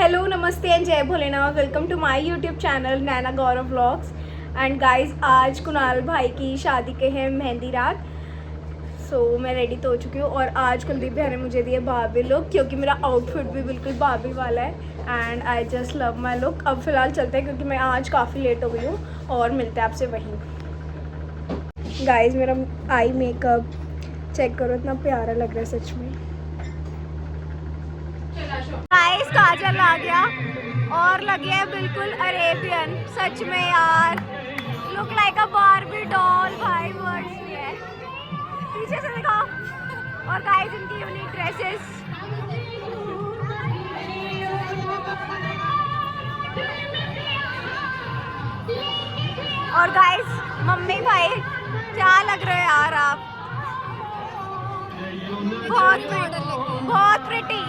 Hello नमस्ते and जय Bholenath. Welcome to my YouTube channel Naina Gaurav vlogs. And guys आज कुणाल भाई की शादी के हैं मेहंदी रात। मैं रेडी तो हो चुकी हूँ और आज कुलदीप भैया ने मुझे दिए बार्बी लुक क्योंकि मेरा आउटफिट भी बिल्कुल बार्बी वाला है and I just love my look. अब फिलहाल चलते हैं क्योंकि मैं आज काफ़ी लेट हो गई हूँ और मिलते हैं आपसे वहीं। गाइस मेरा आई मेकअप चेक करो, इतना प्यारा लग रहा है सच में। गाइस काजल आ गया और लगे है बिल्कुल अरेबियन। सच में यार लुक लाइक अ बार्बी डॉल। भाई वर्ड्स नहीं है। पीछे से दिखाओ। और गाइस इनकी यूनिक ड्रेसेस। और गाइस मम्मी भाई क्या लग रहे हो यार आप, बहुत प्रिटी।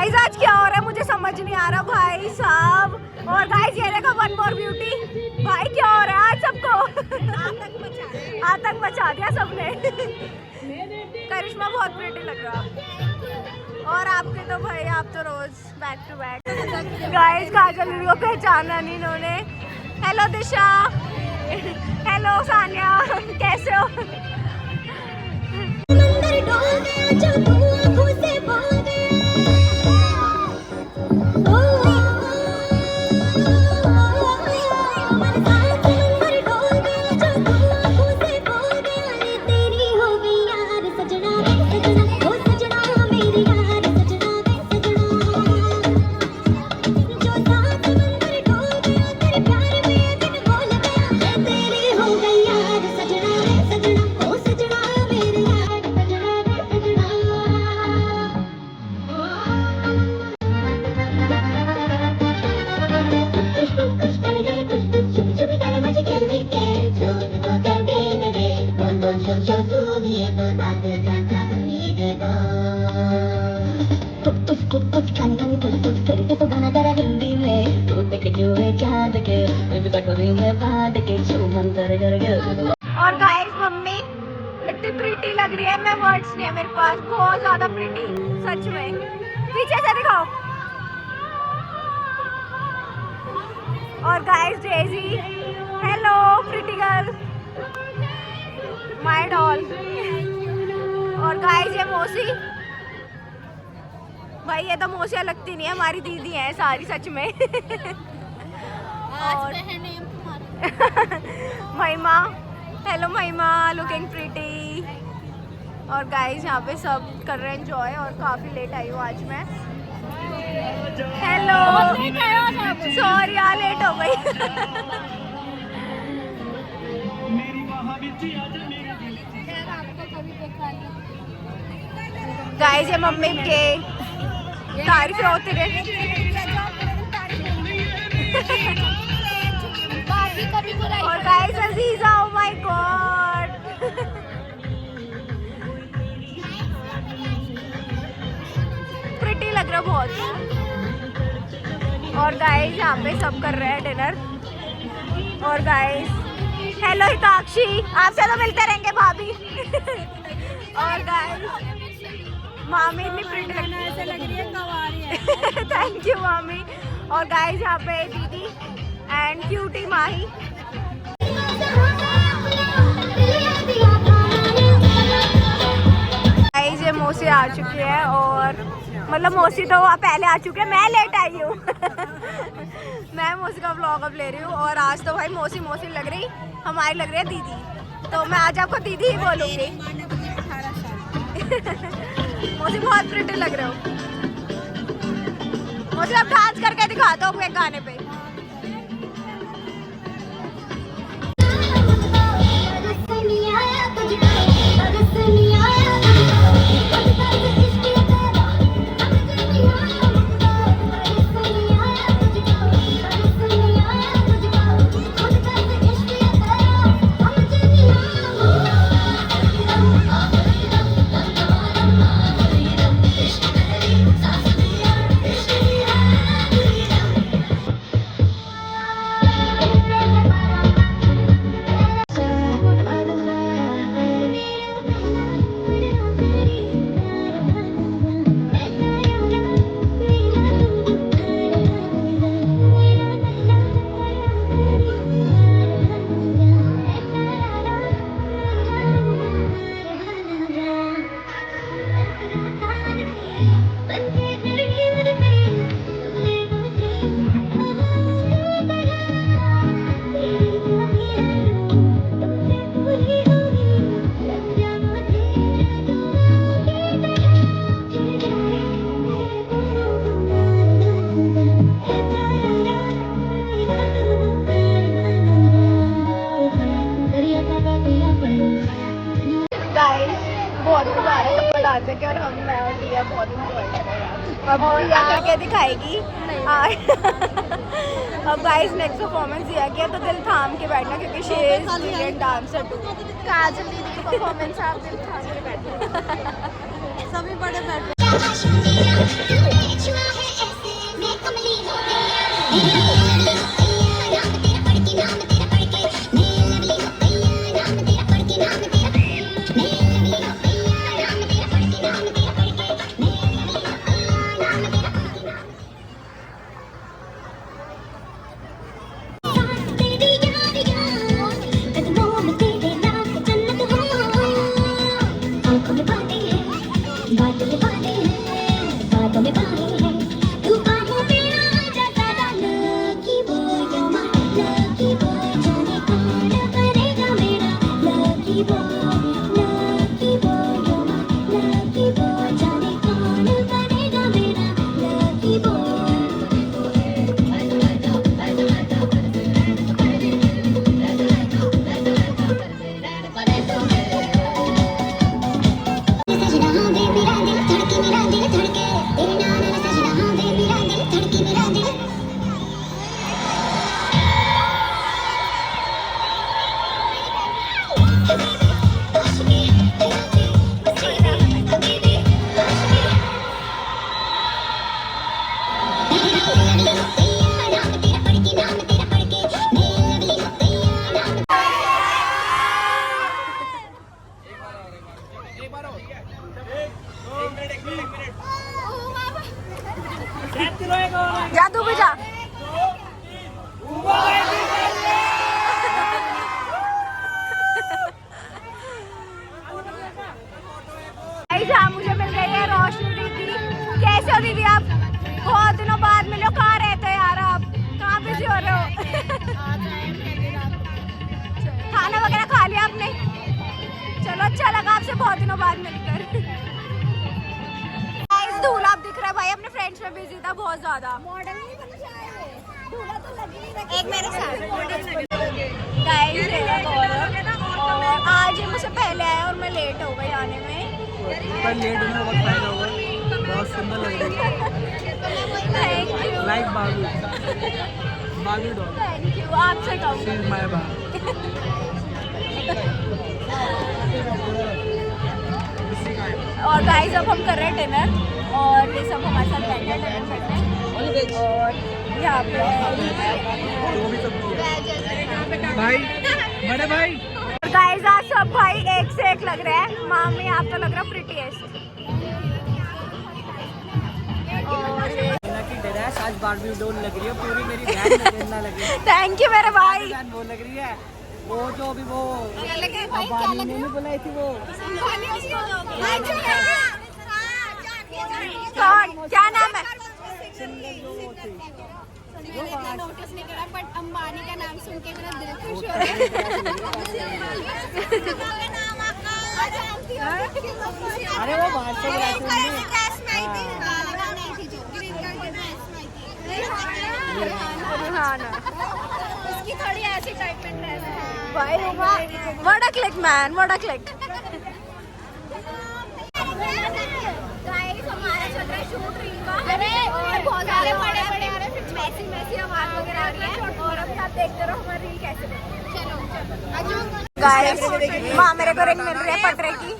गाइस आज क्या हो रहा है मुझे समझ नहीं आ रहा भाई साहब। और गाइस ये देखो वन मोर ब्यूटी। भाई क्या हो रहा है आज सबको आतंक मचा दिया सबने। करिश्मा बहुत प्रिटी लग रहा है और आपके तो भाई आप तो रोज बैक टू बैक। गाइस काजल को पहचाना नहीं इन्होंने। हेलो दिशा, हेलो सानिया, कैसे हो? और गाइस मम्मी इतनी प्रिटी लग रही है, मैं वर्ड्स नहीं है मेरे पास। बहुत ज्यादा प्रिटी सच में। पीछे से दिखाओ। और guys Daisy, hello pretty girl, my doll. और गाइस ये मौसी, भाई ये तो मौसियाँ लगती नहीं है, हमारी दीदी है सारी सच में। और महिमा, हेलो महिमा, लुकिंग प्रिटी। और गाइस यहाँ पे सब कर रहे हैं एंजॉय और काफ़ी लेट आई हूँ आज मैं। हेलो, सॉरी यार लेट हो गई। गाइस ये मम्मी के तारीफ होते रहे। और guys Aziza, oh my god. Pretty लग रहा बहुत। और गाइस यहाँ पे सब कर रहे हैं डिनर। और गाइस हेलो हिताक्षी, आपसे तो मिलते रहेंगे भाभी। और गाइस मामी इतनी प्रिटी ऐसे लग रही है कवारी है। थैंक यू मामी। और गाइस यहाँ पे दीदी एंड क्यूटी माही। गाइस ये मौसी आ चुकी है और मतलब मौसी तो पहले आ चुके हैं, मैं लेट आई हूँ। मैं मौसी का व्लॉग अब ले रही हूँ और आज तो भाई मौसी मौसी लग रही, हमारी लग रही है दीदी, तो मैं आज आपको दीदी ही बोलूँगी। मौसी बहुत प्रिटी लग रहे हो। मौसी आप डांस करके दिखा दो अपने गाने पे। अब यहाँ करके दिखाएगी। अब गाइस नेक्स्ट परफॉर्मेंस दिया गया तो दिल थाम के बैठना क्योंकि she is brilliant dancer too. Kajal दीदी की परफॉर्मेंस आप दिल थाम के बैठे, सभी बड़े बैठे। जा तू भी जा। मुझे मिल गई है रोशनी दीदी। कैसे हो दीदी आप? बहुत दिनों बाद मिलो। कहाँ रहते हो यार आप? कहाँ बिजी हो रहे हो? खाना वगैरह खा लिया आपने? चलो अच्छा लगा आपसे बहुत दिनों बाद मिलकर। दूल्हा आप दिख रहा है भाई अपने फ्रेंड्स में बिजी था बहुत ज्यादा। मॉडल नहीं बनना चाहिए, दूल्हा तो लग ही नहीं रहा। एक मेरे साथ गाइस और आज ये मुझसे पहले आया और मैं लेट हो गई आने में। पर लेट होने वक्त फायदा हुआ। बहुत सुंदर लग रही है। Thank you. Like Babu doll. Thank you. आपसे कहूँ शी इज माय बाबू। और गाइस अब हम कर रहे हैं डिनर और ये सब हमारे साथ बैठे हैं डिनर करने। और यहाँ पे भाई बड़े भाई गाइस आज सब भाई एक से एक लग रहे हैं। मामी आप तो लग रहा प्रिटीएस्ट। आज बारबी डॉल लग रही है पूरी। मेरी बहन लगी। थैंक यू मेरे भाई। वो लग रही है वो जो अभी वो क्या लगे बुलाई थी वो। कौन? क्या नाम है? नोटिस नहीं करा बट अंबानी का नाम सुन के मेरा दिल खुश हो गया। अरे वो बाहर से उसकी थोड़ी ऐसी टाइप में ड्रेस है भाई what a click man, what a click. हमारा चल रहा है शूट रील का। अरे बहुत सारे बड़े मैसी आवाज वगैरह आ रही है और अभी आप देखते रहो हमारी रील कैसे बने। चलो गाइस माँ मेरे को रिंग मिल रही है पटरे की।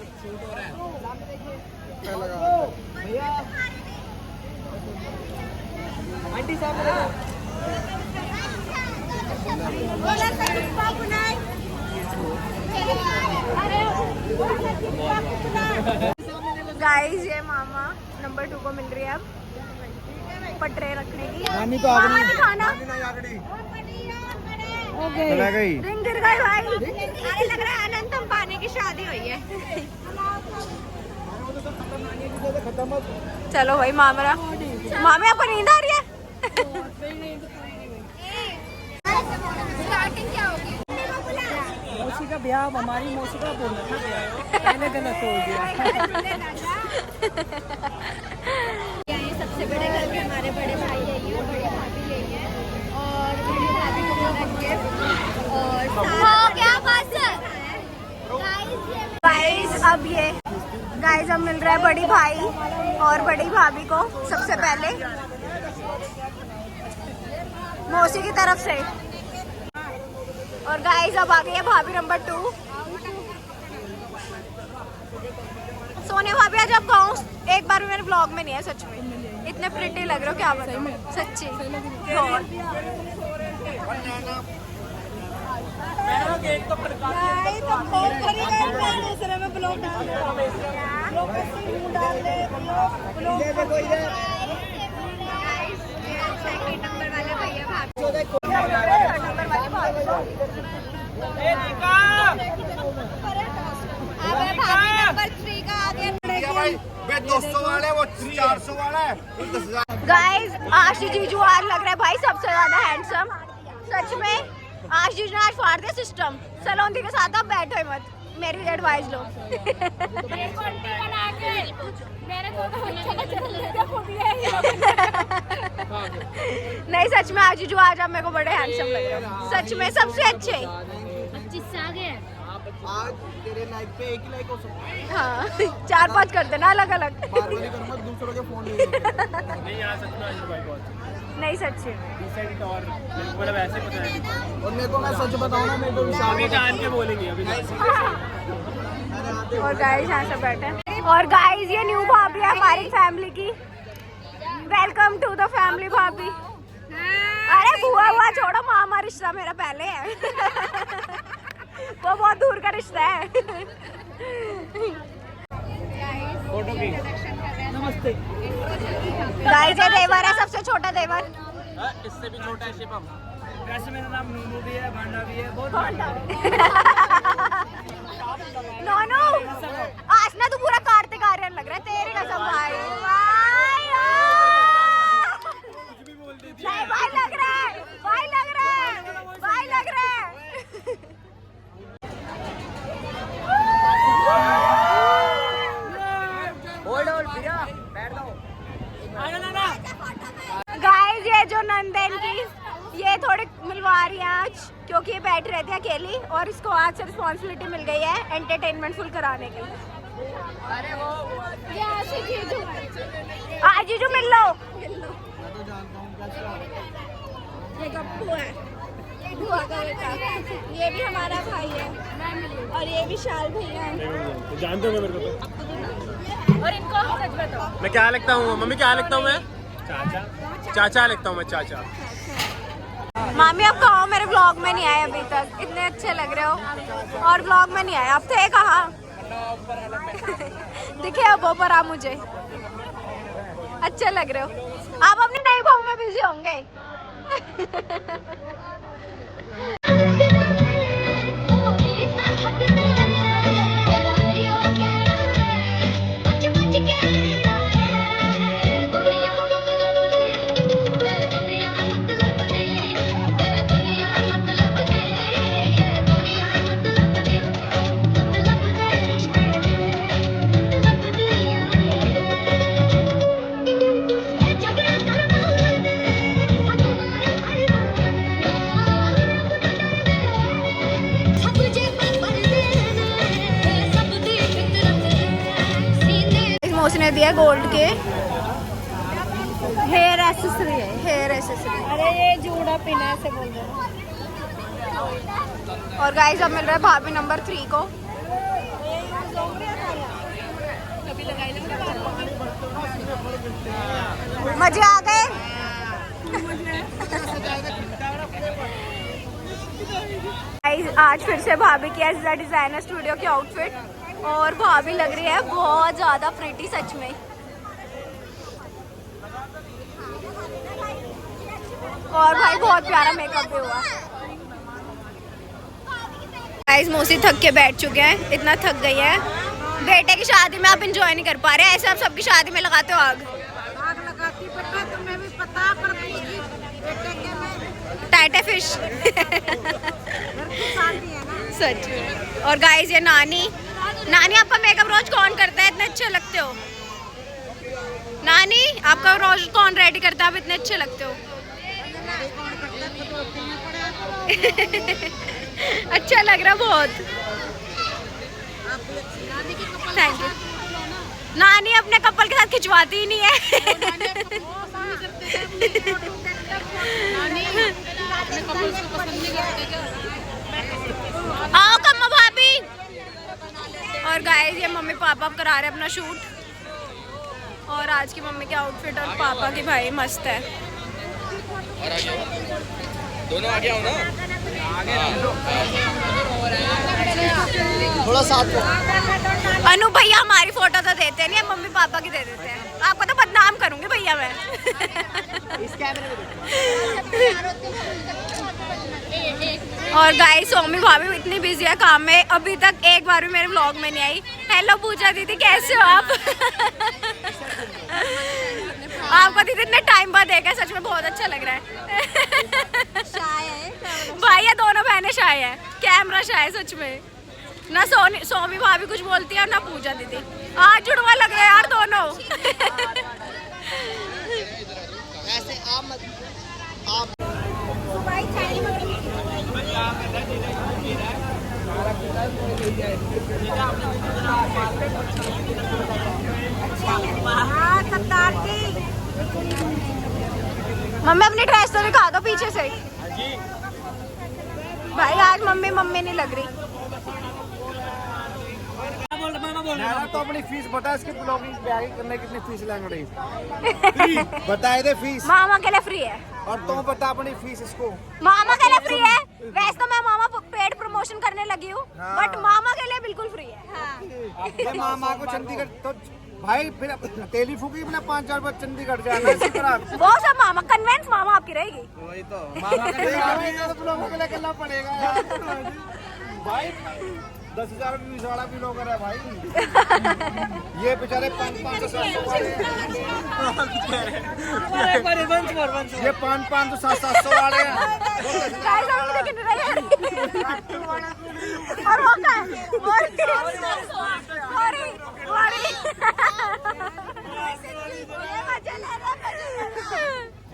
आंटी साहब गाइस ये मामा नंबर 2 को मिल रही है अब पटरे रखने की। नानी तो आ गई। मामा ने खाना चला गई। रिंग गिर गई भाई। अरे लग रहा है अनंत अंबानी की शादी हुई है। चलो भाई मामरा मामे आपको नींद आ रही है? स्टार्टिंग क्या होगी? मौसी का ब्याह हमारी मौसी का बोलना था पहले गलत हो गया। ये सबसे बड़े घर के हमारे बड़े भाई है ये बड़ी भाभी यही है और बड़ी भाभी को मिला गिफ्ट और क्या बात है गाइस अब ये गाइस अब मिल रहा है बड़ी भाई और बड़ी भाभी को सबसे पहले मौसी की तरफ से। और गाइस अब आ गई है भाभी नंबर 2। सोनिया भाभी आज आप गाँव एक बार भी मेरे ब्लॉग में नहीं है, सच में इतने प्रिटी लग रहे हो, क्या बताऊं सच्ची बहुत। दूसरे में ब्लॉग नंबर वाले भैया भाभी नंबर 3 का आ गया। 200 वाले वो 400 वाला है। गाइस आशी जीजू आज लग रहा है भाई सबसे ज्यादा हैंडसम, सच में। आशी जीजू ने आज फाड़ दिया सिस्टम। सलोंदी के साथ आप बैठो ही मत, मेरी एडवाइस लो। नहीं सच में आशी जीजू आज आप मेरे को बड़े हैंडसम लग रहे हो, सच में सबसे अच्छे। आज तेरे लाइक पे एक ही लाइक हो सकता है। हाँ 4-5 कर देना अलग अलग। बार-बार करूंगा दूसरों के फोन नहीं यार, सच में आशीष भाई बहुत नहीं सच्ची। और मतलब ऐसे पता है। और मेरे को मैं सच बताऊं ना, मेरे को विशाल जान के बोलेंगे अभी। और गाइस यहाँ सब बैठे हैं। और गाइस ये न्यू भाभी है हमारी फैमिली की। वेलकम टू द फैमिली भाभी। अरे बुआ छोड़ो, मामा रिश्ता मेरा पहले है। वो बहुत दूर का रिश्ता है। नमस्ते। गाइस ये देवर है, सबसे छोटा देवर। इससे भी छोटा है शिवम। वैसे मेरा नाम नूनू भी है, भांडा भी है, बहुत नोनू आज ना तू पूरा कार्तिक आर्यन लग रहा है, तेरी कसम भाई। नहीं भाई लग रहा है, भाई लग रहा है, भाई लग रहा है। गाइस ये जो नंदन की ये थोड़ी मिलवा रही है आज, क्योंकि ये बैठी रहती है अकेली और इसको आज से रिस्पॉन्सिबिलिटी मिल गई है एंटरटेनमेंट फुल कराने की। अरे वो आज जीजू मिल लो। ये गप्पू है, ये बुआ का बेटा, ये भी हमारा भाई है और ये विशाल भैया है। जानते होंगे मेरे को तो। और इनको सच बताओ मैं क्या लगता हूँ मम्मी, क्या लगता हूँ मैं? चाचा। चाचा लगता हूँ मैं, चाचा। मामी आप कहाँ हो? मेरे ब्लॉग में नहीं आए अभी तक, इतने अच्छे लग रहे हो और ब्लॉग में नहीं आए। आप थे कहाँ? दिखे अब ऊपर आप मुझे अच्छे लग रहे हो। आप अपनी नई बहू में बिजी होंगे। उसने दिया गोल्ड के हेयर एक्सेसरी है, हेयर एक्सेसरी। अरे ये जूड़ा पिना से बोल रहे हैं। और गाइस अब मिल रहा है भाभी नंबर 3 को। मजे आ गए। आज फिर से भाभी की डिजाइनर स्टूडियो की आउटफिट, और भाभी लग रही है बहुत ज्यादा प्रिटी सच में। और भाई बहुत प्यारा मेकअप भी हुआ। गाइस मौसी थक के बैठ चुके हैं, इतना थक गई है। बेटे की शादी में आप एंजॉय नहीं कर पा रहे, ऐसे आप सबकी शादी में लगाते हो आग। टाइटे फिश। सच। और गाइस ये नानी आपका मेकअप रोज कौन करता है? इतने अच्छे लगते हो। नानी आपका रोज कौन रेडी करता है? आप इतने अच्छे लगते हो। अच्छा लग रहा बहुत। Thank you. नानी अपने कपल के साथ खिंचवाती ही नहीं है। आओ कम्मा भाभी। और गाइस ये मम्मी पापा करा रहे अपना शूट। और आज की मम्मी के आउटफिट और पापा की भाई मस्त है। दोनों आगे आओ ना। थोड़ा साथ दो। अनु भैया हमारी फोटो तो देते नहीं, मम्मी पापा की दे देते हैं। आपको तो बदनाम करूंगी भैया मैं। इस कैमरे में और गाइस सोमी भाभी इतनी बिजी है काम में, अभी तक एक बार भी मेरे व्लॉग में नहीं आई। हेलो पूजा दीदी, कैसे हो आप? आपको दीदी इतने टाइम बाद देखा, सच में बहुत अच्छा लग रहा है। भाई ये दोनों बहनें शाय है, कैमरा शाय सच में। ना सोमी भाभी कुछ बोलती है ना पूजा दीदी। आज जुड़वा लग रहा है यार दोनों। ऐसे आप मत आप मम्मी अपनी ड्रेस तो दिखा दो पीछे से। भाई आज मम्मी मम्मी नहीं लग रही। तो अपनी फीस बता, इसकी ब्लॉगिंग करने कितनी फीस लेंगे? बताए दे फीस। मामा के लिए फ्री है। और तुम बता अपनी फीस इसको। मामा के लिए फ्री है। वैसे तो मैं मामा पेड प्रमोशन करने लगी हूँ, हाँ। बट मामा के लिए बिल्कुल फ्री है। अपने मामा को चंडीगढ़ तो भाई फिर तेली फूकी अपना 5,000 रुपये चंडीगढ़ जाना इसी तरह। वो सब मामा कन्वेंस मामा आपकी रहेगी। वही तो मामा का ब्लॉग के लिए करना पड़ेगा यार। भाई 10,000 व्यूज वाला भी ब्लॉगर है भाई। ये बेचारे 500 वाले, ये 500 700 वाले हैं। और वो क्या है?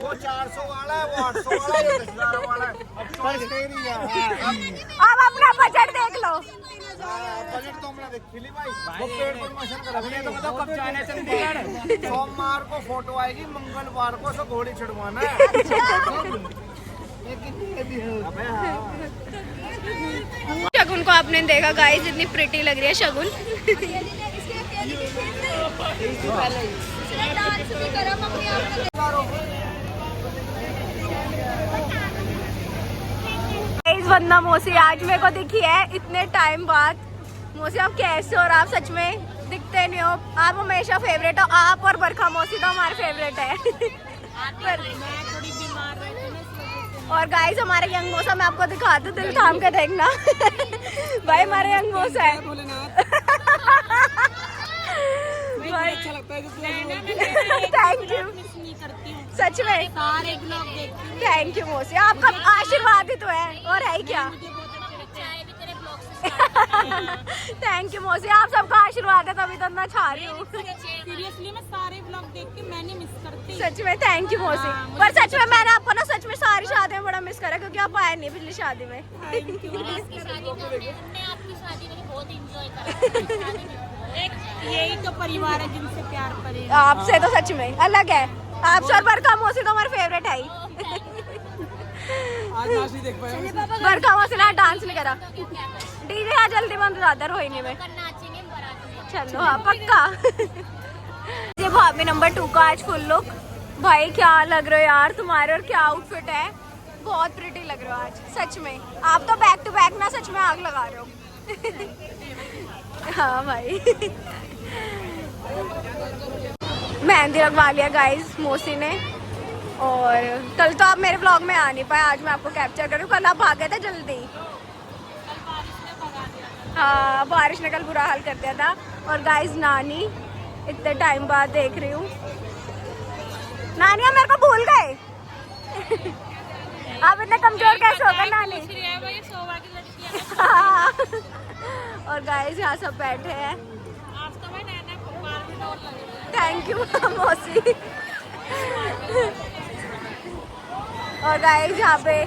वो 400 वाला है, वो 800 वाला है, ये 10,000 वाला है। अब चॉइस तेरी है। अब अपना बजट देख लो। बजट तो हमने देख ली भाई। वो पेड प्रमोशन कर रहे हैं तो बताओ कब जाना है चंडीगढ़? सोमवार को फोटो आएगी, मंगलवार को सब घोड़ी छुड़वाना है। शगुन को आपने देखा गाइस, इतनी प्रिटी लग रही है शगुन। वंदना मौसी आज मेरे को दिखी है इतने टाइम बाद। मौसी आप कैसे हो? और आप सच में दिखते नहीं हो, आप हमेशा फेवरेट हो। आप और बरखा मौसी तो हमारे फेवरेट है। और गाइस हमारे यंग मौसा मैं आपको दिखा दूं, दिल थाम के देखना। भाई हमारे यंग मौसा है। अच्छा लगता है। थैंक यू, सच में थैंक यू मौसी, आपका आशीर्वाद ही तो है और है ही क्या। थैंक यू मौसी, आप सबका आशीर्वाद है तभी तो इतना छा रही हूँ। सीरियसली मैं सारे ब्लॉग देख के मैं नहीं मिस करती। सच में थैंक यू मौसी। पर सच में मैंने आपको ना सच में सारी शादी में बड़ा मिस करा, क्योंकि आप आए नहीं पिछली शादी में। यही तो परिवार है जिनसे प्यार करें। आपसे तो सच में अलग है। आप सर बरखा मौसी तो हमारे फेवरेट है ही। बरखा मौसी ने डांस नहीं करा। डीजे यहाँ जल्दी बंद हो जाता है रोहिणी में। चलो हाँ पक्का। ये भाभी नंबर 2 का आज फुल लुक। भाई क्या लग रहे हो यार तुम्हारे, और क्या आउटफिट है, बहुत प्रिटी लग रहे हो आज सच में। आप तो बैक टू बैक ना सच में आग लगा रहे हो। हाँ भाई। मेहंदी लगवा लिया गाइस मौसी ने। और कल तो आप मेरे ब्लॉग में आ नहीं पाए, आज मैं आपको कैप्चर कर रही हूँ। कल आप भागे थे जल्दी। हाँ बारिश ने कल बुरा हाल कर दिया था। और गाइस नानी इतने टाइम बाद देख रही हूँ। नानी आप मेरे को भूल गए। आप इतने कमजोर कैसे हो गए नानी? हाँ। और गाइस यहाँ सब बैठे हैं। थैंक यू मौसी। और गाइस यहाँ पे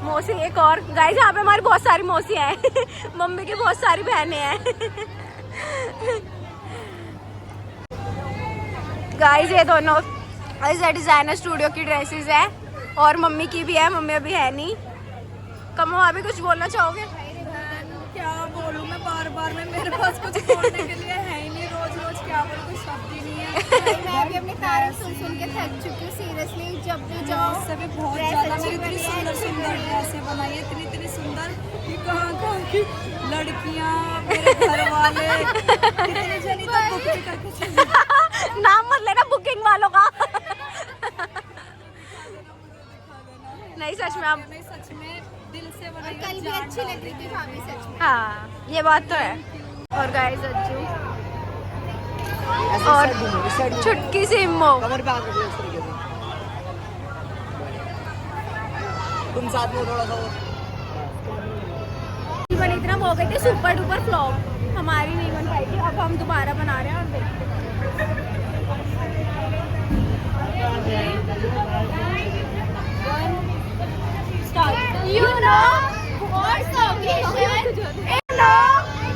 मौसी एक और। गाइस यहाँ पे हमारी बहुत सारी मौसी हैं। मम्मी की बहुत सारी बहनें हैं। गाइस ये दोनों ऐसा डिजाइनर स्टूडियो की ड्रेसेस है और मम्मी की भी है, मम्मी अभी है नहीं। कमो अभी कुछ बोलना चाहोगे? क्या बोलूं मैं बार बार में, मेरे पास कुछ बोलने के लिए है ही नहीं। रोज रोज क्या बोलूं, कोई शब्द ही नहीं है। मैं भी अपनी तारीफ सुन सुन के थक चुकी हूँ सीरियसली। जब भी जाओ उससे भी बहुत ज्यादा मेरी इतनी सुंदर सुंदर ड्रेसें बनाई है, इतनी सुंदर कि कहाँ की लड़कियाँ, मेरे घर वाले कितने जनी तो बुक भी करके चली। नाम मत लेना बुकिंग वालों का। नहीं सच में आप, नहीं सच में दिल से बनाई। कल भी अच्छी लग रही थी भाभी सच में। हाँ ये बात तो है। और गाइस अज्जू और छुटकी सी इम्मो। कमर पे आकर इस तरीके से तुम साथ में थोड़ा सा बनी इतना वो हो गई थी सुपर डुपर फ्लॉप, हमारी नहीं बन पाई थी। अब हम दोबारा बना रहे हैं और देखते हैं। You know what's the occasion? You know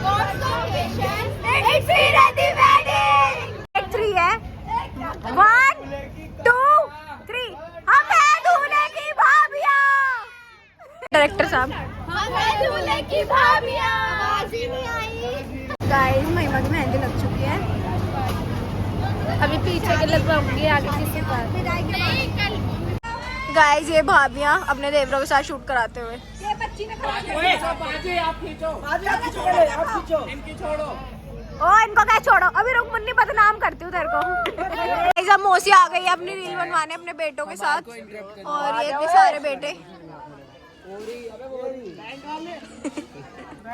what's the occasion? It's Srirati wedding. एक 3 है 1 2 3 हम हैं दूल्हे की भाभियाँ। डायरेक्टर साहब हम हैं दूल्हे की भाभियाँ। आवाज ही नहीं आई। गाइस महिमा की मेहंदी लग चुकी है, अभी पीछे के लगवाऊंगी आगे किसी पर। गाइस ये भाभियाँ अपने देवरों के साथ शूट कराते हुए। ओ इनको क्या छोड़ो, अभी रुक मुन्नी बदनाम करती हूँ तेरे को। गाइस अब मौसी आ गई है अपनी रील बनवाने अपने बेटों के साथ, और ये इतने सारे बेटे।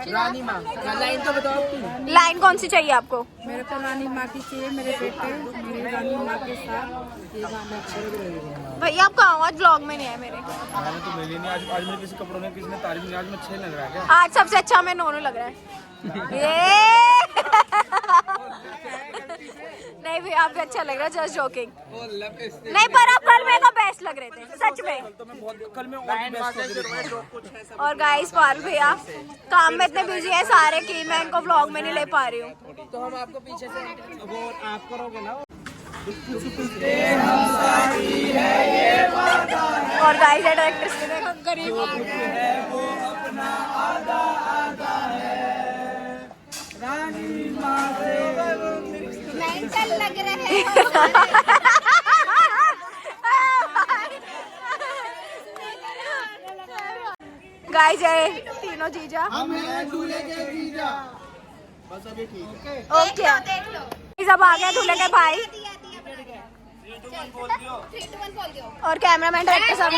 रानी माँ लाइन तो बताओ। लाइन कौन सी चाहिए आपको? मेरे को रानी माँ की चाहिए, मेरे बेटे मेरी रानी माँ के साथ ये गाना अच्छा लग रहा है। भैया आप कहाँ हो? आज व्लॉग में नहीं है मेरे। मैंने तो मिली नहीं आज मेरे किसी कपड़ों में किसी ने तारीफ नहीं, आज मैं अच्छे लग रहा है क्या? आज सबसे अच्छा मैं नोनू लग रहा है। ये नहीं भैया आप भी अच्छा लग रहा है, जस्ट जोकिंग। नहीं पर आप कल मेरे को बेस्ट लग रहे थे सच में। कल मैं और बेस्ट हो गया। और गाइस पाल भैया काम में इतने बिजी है सारे कि मैं इनको व्लॉग में नहीं ले पा रही हूँ। तो हम आपको पीछे से वो आप करोगे ना। और गाइस ये डायरेक्टर्स के देखो गरीब मेंटल लग रहे हो। गाइस ये तीनों जीजा हम हैं दूल्हे के जीजा। बस अभी ठीक है। ओके देख लो। सब आ गए दूल्हे के भाई 3 2 1 बोल दियो। और कैमरामैन डायरेक्टर साहब।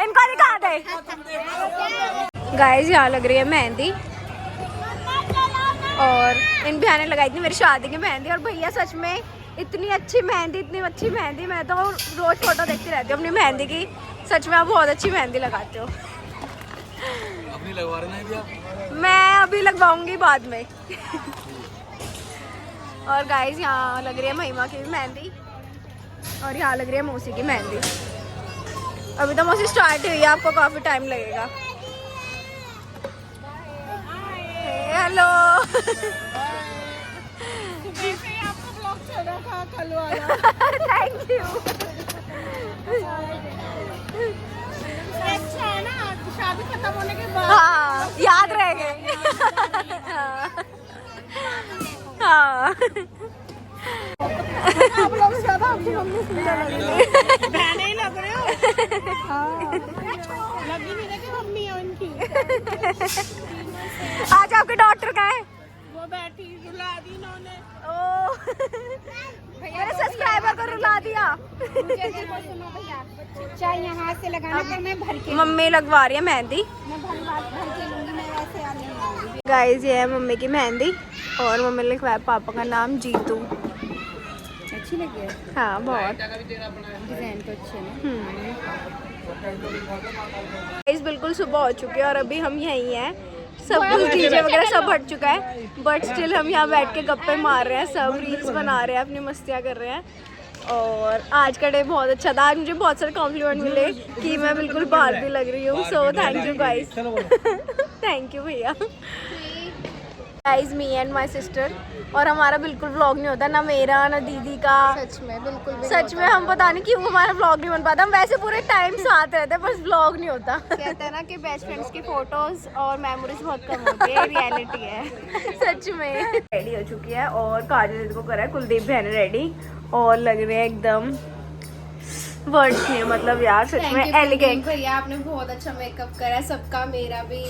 इनको दिखा दे। गाइस यहाँ लग रही है मेहंदी और इन भैया ने लगाई थी मेरी शादी की मेहंदी। और भैया सच में इतनी अच्छी मेहंदी, मैं तो रोज फोटो देखती रहती हूँ अपनी मेहंदी की। सच में आप बहुत अच्छी मेहंदी लगाते हो। अपनी लगवा रहे हैं भैया? मैं अभी लगवाऊंगी बाद में। और गाइस यहाँ लग रही है महिमा की मेहंदी और यहाँ लग रही है मौसी की मेहंदी। अभी तो मौसी स्टार्ट हुई है, आपको काफी टाइम लगेगा। Hello thank you. अच्छा है ना, शादी खत्म होने के बाद हाँ याद रहेंगे। हाँ आप लोग ज्यादा आपकी मम्मी सुंदर लग रही है। बहने ही लग रहे हो। लग ही नहीं रही कि मम्मी है उनकी। आज आपके डॉक्टर का है? वो बैठी रुला दी इन्होंने। ओ मेरे सब्सक्राइबर को रुला दिया। मुझे देखो सुनो भैया, चाहे यहाँ से लगाने पर मैं भर के मम्मी लगवा रही है मेहंदी। मैं भर के लूंगी, मैं वैसे आ नहीं लूंगी। गाइस ये है मम्मी की मेहंदी और मम्मी ने लिखवाया पापा का नाम जीतू। अच्छी लगी है हाँ बहुत। डिजाइन तो अच्छे है। गाइस बिल्कुल सुबह हो चुकी है और अभी हम यहीं हैं। सब कुछ डीजे वगैरह सब हट चुका है बट स्टिल हम यहाँ बैठ के गप्पे मार रहे हैं, सब रील्स बना रहे हैं, अपनी मस्तियाँ कर रहे हैं। और आज का डे बहुत अच्छा था। आज मुझे बहुत सारे कॉम्प्लीमेंट मिले कि मैं बिल्कुल बाहर भी लग रही हूँ। So thank you guys. Thank you भैया। Guys me and my sister, और हमारा बिल्कुल व्लॉग नहीं होता, ना मेरा ना दीदी का। सच में बिल्कुल भी सच में हम पता नहीं क्यों हमारा व्लॉग नहीं बन पाता। हम वैसे पूरे टाइम साथ रहते हैं, बस व्लॉग नहीं होता। कहते हैं ना कि बेस्ट फ्रेंड्स की फोटोज और मेमोरीज बहुत कम होती है, रियलिटी है। सच में। रेडी हो चुकी है और काजल दीदी को करा है कुलदीप भैया ने रेडी, और लग रहे हैं एकदम वर्ड्स नहीं, मतलब यार सच में एलिगेंट। भैया आपने बहुत अच्छा मेकअप करा है सबका, मेरा भी,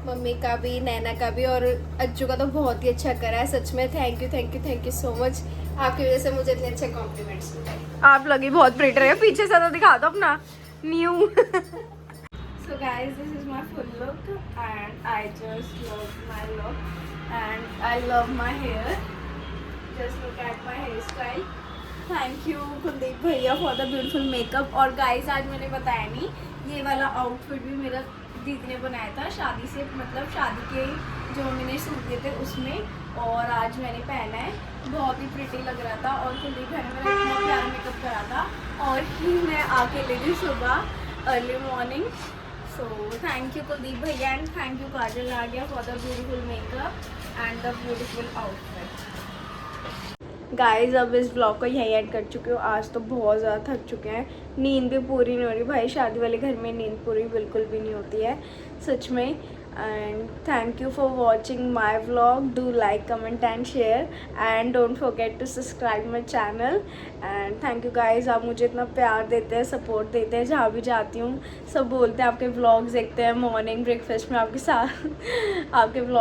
मम्मी का भी, नैना का भी, और अज्जू का तो बहुत ही अच्छा करा है। सच में थैंक यू सो मच। आपकी वजह से मुझे इतने अच्छे कॉम्प्लीमेंट्स मिले। आप लगी बहुत प्रिटी रहे हो, पीछे से तो दिखा दो अपना new. So guys, this is my full look and I just love my look and I love my hair. Just look at my hairstyle. Thank you Kuldeep भैया for the beautiful makeup। और guys आज मैंने बताया नहीं, ये वाला outfit भी मेरा दीदी ने बनाया था शादी से, मतलब शादी के जो मैंने सूट दिए थे उसमें, और आज मैंने पहना है। बहुत ही प्रिटी लग रहा था और कुलदीप भैया ने मेरा इतना प्यारा मेकअप करा था, और ही मैं आके ले गई सुबह early morning. So thank you Kuldeep भैया and thank you Kajal Nadia for the beautiful makeup and the beautiful outfit. Guys अब इस ब्लॉग को यहीं ऐड कर चुके हो। आज तो बहुत ज़्यादा थक चुके हैं, नींद भी पूरी नहीं हो रही भाई। शादी वाले घर में नींद पूरी बिल्कुल भी नहीं होती है सच में। And thank you for watching my vlog. Do like comment and share and don't forget to subscribe my channel. And thank you guys, आप मुझे इतना प्यार देते हैं, सपोर्ट देते हैं। जहाँ भी जाती हूँ सब बोलते हैं आपके व्लॉग्स देखते हैं, मॉर्निंग ब्रेकफास्ट में आपके साथ आपके व्लॉग